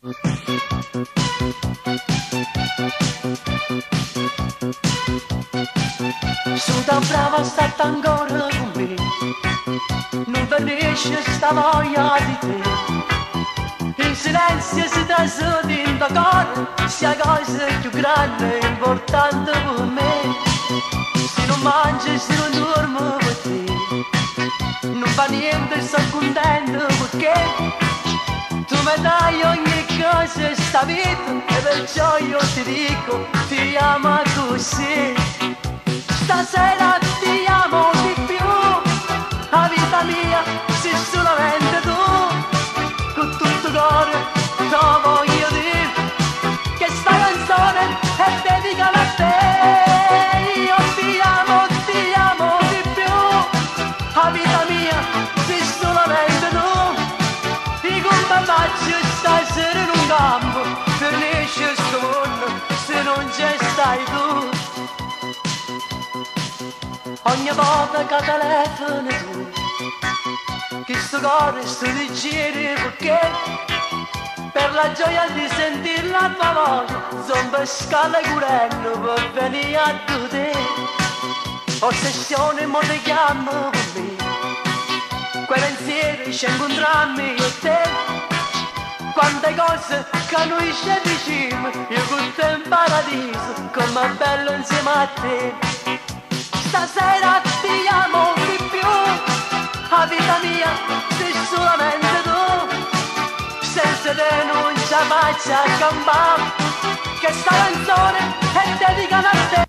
Su da brava stata ancora con me, non finisce sta voglia di te. In silenzio si trasuta in tuo cuore, sia cosa più grande e importante per me. Se non mangi, se non dormo per te, non fa niente, sono contento perché tu mi dai ogni cosa in sta vita e perciò io ti dico, ti amo così. Stasera ti amo di più, la vita mia sei solamente tu, con tutto cuore te lo voglio dire, che sta canzone è dedicata a te. Io ti amo di più, la vita mia sei solamente tu, di come faccio stasera in un campo, finisce sto mondo se non ci stai tu. Ogni volta che telefono tu, che sto cuore sto leggero perché per la gioia di sentir la tua voce son per scala curendo per venire a te. Ossessione mo ti chiamo per me, quei pensieri ci incontrammo io e te, quante cose che noi ci diciamo, io con te in paradiso, com'è bello insieme a te. Stasera ti amo di più, la vita mia sei solamente tu, senza te non ci faccio a campare, che sta canzone è dedicata a te.